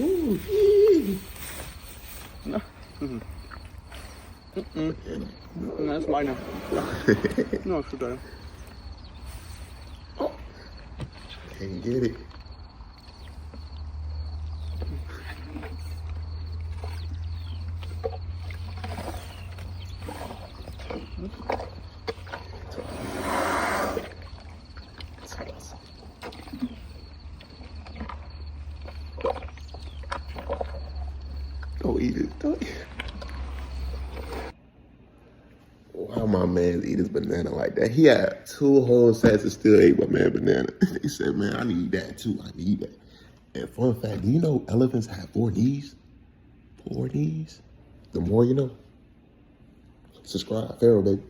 Ooh, No. That's mine now. No, it's better. can't get it. Don't eat it. Don't eat it. Why my man eat his banana like that? He had 2 whole sets and still ate my man banana. He said, man, I need that too. I need that. And fun fact, do you know elephants have 4 knees? 4 knees? The more you know. Subscribe, Pharaoh, baby.